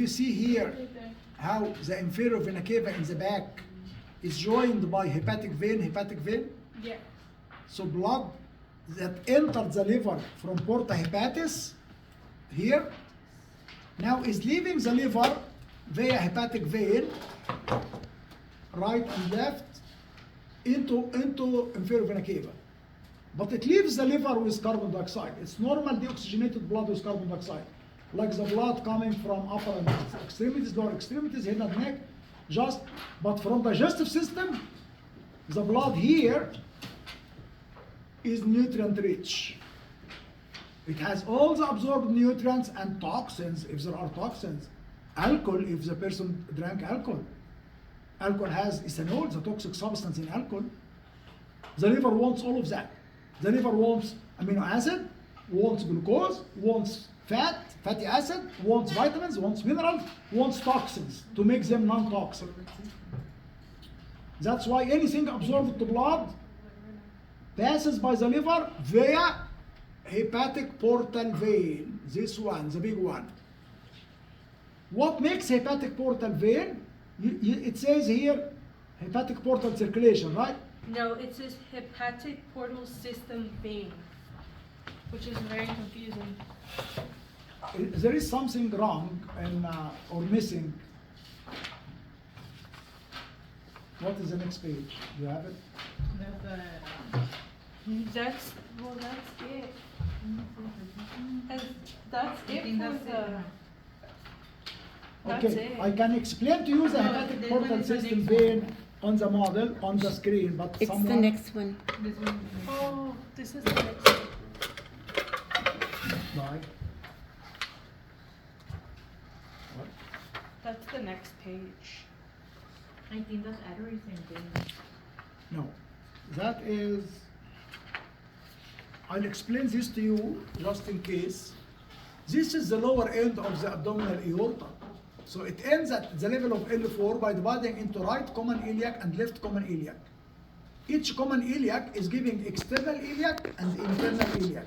you see here how the inferior vena cava in the back is joined by hepatic vein, hepatic vein? Yeah. So blood that entered the liver from porta hepatis here now is leaving the liver via hepatic vein, right and left, into inferior vena cava. But it leaves the liver with carbon dioxide. It's normal deoxygenated blood with carbon dioxide. Like the blood coming from upper and extremities, lower extremities, head and neck, but from digestive system, the blood here is nutrient rich. It has all the absorbed nutrients and toxins, if there are toxins. Alcohol, if the person drank alcohol. Alcohol has ethanol, the toxic substance in alcohol. The liver wants all of that. The liver wants amino acid, wants glucose, wants fatty acid, wants vitamins, wants minerals, wants toxins to make them non-toxic. That's why anything absorbed to blood passes by the liver via hepatic portal vein. This one, the big one. What makes hepatic portal vein? It says here hepatic portal circulation, right? No, it says hepatic portal system vein, which is very confusing. There is something wrong or missing. What is the next page? Do you have it? That's it. And that's it for the. That's Okay, it. I can explain to you the hepatic this portal one is the system next vein on the model, on the screen, but It's the someone... next one. This one. Oh, this is the next one. Like, what? That's the next page. I think that's arteries and veins. No, that is... I'll explain this to you just in case. This is the lower end of the abdominal aorta. So it ends at the level of L4 by dividing into right common iliac and left common iliac. Each common iliac is giving external iliac and internal iliac.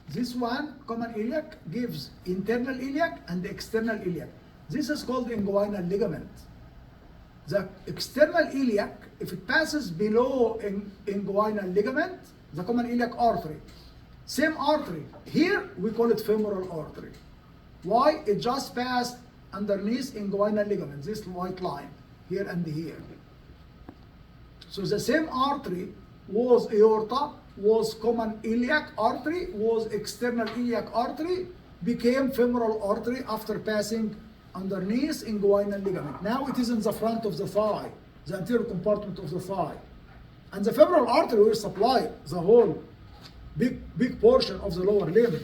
This one, common iliac, gives internal iliac and external iliac. This is called inguinal ligament. The external iliac, if it passes below inguinal ligament, the common iliac artery, same artery. Here we call it femoral artery. Why? It just passed underneath inguinal ligament, this white line, here and here. So the same artery was aorta, was common iliac artery, was external iliac artery, became femoral artery after passing underneath inguinal ligament. Now it is in the front of the thigh, the anterior compartment of the thigh. And the femoral artery will supply the whole big portion of the lower limb.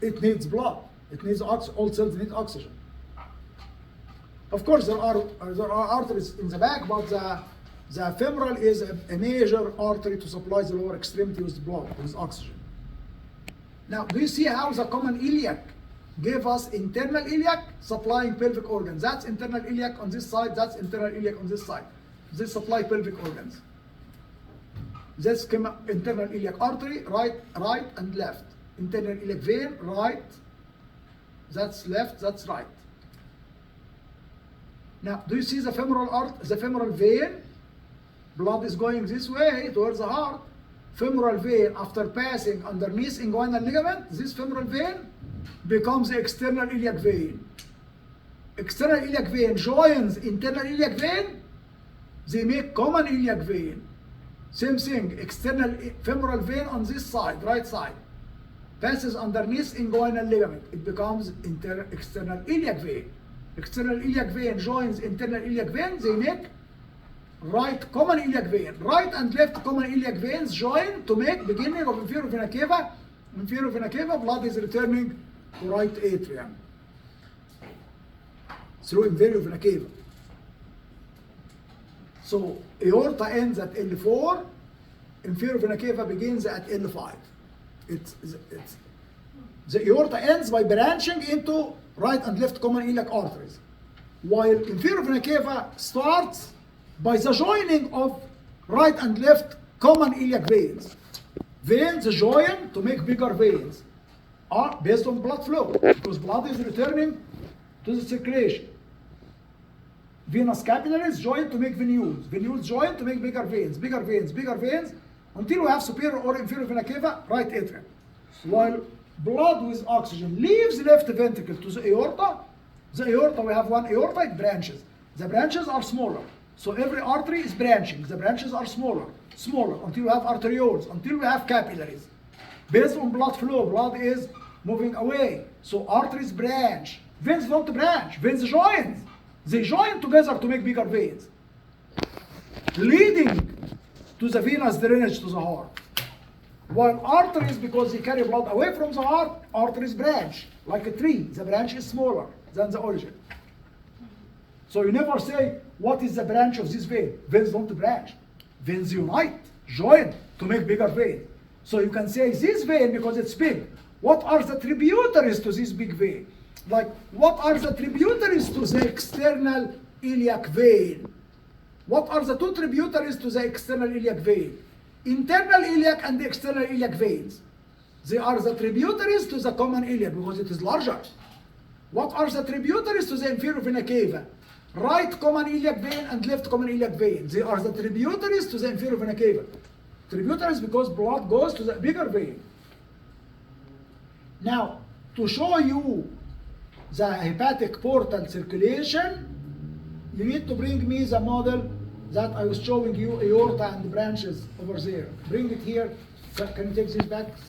It needs blood. It needs oxygen. All cells need oxygen. Of course, there are arteries in the back, but the femoral is a major artery to supply the lower extremity with blood, with oxygen. Now, do you see how the common iliac gave us internal iliac supplying pelvic organs? That's internal iliac on this side. That's internal iliac on this side. They supply pelvic organs. That's internal iliac artery, right and left. Internal iliac vein, right. That's left, that's right. Now, do you see the femoral vein? Blood is going this way towards the heart. Femoral vein, after passing underneath inguinal ligament, this femoral vein becomes the external iliac vein. External iliac vein joins internal iliac vein. They make common iliac vein. Same thing, external femoral vein on this side, right side. Passes underneath inguinal ligament. It becomes external iliac vein. External iliac vein joins internal iliac vein. They make right common iliac vein. Right and left common iliac veins join to make beginning of inferior vena cava. Inferior vena cava, blood is returning to right atrium through inferior vena cava. So aorta ends at L4, inferior vena cava begins at L5. The aorta ends by branching into right and left common iliac arteries, while inferior vena cava starts by the joining of right and left common iliac veins. Veins join to make bigger veins. are based on blood flow, because blood is returning to the circulation. Venous capillaries join to make venules. Venules join to make bigger veins, bigger veins, bigger veins, until we have superior or inferior vena cava, right atrium. While blood with oxygen leaves left ventricle to the aorta we have one aorta, it branches. The branches are smaller. So every artery is branching. The branches are smaller, until we have arterioles, until we have capillaries. Based on blood flow, blood is moving away. So arteries branch. Veins don't branch. Veins join. They join together to make bigger veins, leading to the venous drainage to the heart. While arteries, because they carry blood away from the heart, arteries branch like a tree. The branch is smaller than the origin. So you never say, what is the branch of this vein? Veins don't branch. Veins unite, join to make bigger vein. So you can say this vein, because it's big, what are the tributaries to this big vein? Like, what are the tributaries to the external iliac vein? What are the two tributaries to the external iliac vein? Internal iliac and the external iliac veins. They are the tributaries to the common iliac because it is larger. What are the tributaries to the inferior vena cava? Right common iliac vein and left common iliac vein. They are the tributaries to the inferior vena cava. Tributaries because blood goes to the bigger vein. Now, to show you the hepatic portal circulation, you need to bring me the model that I was showing you, aorta and branches over there. Bring it here. Can you take this back?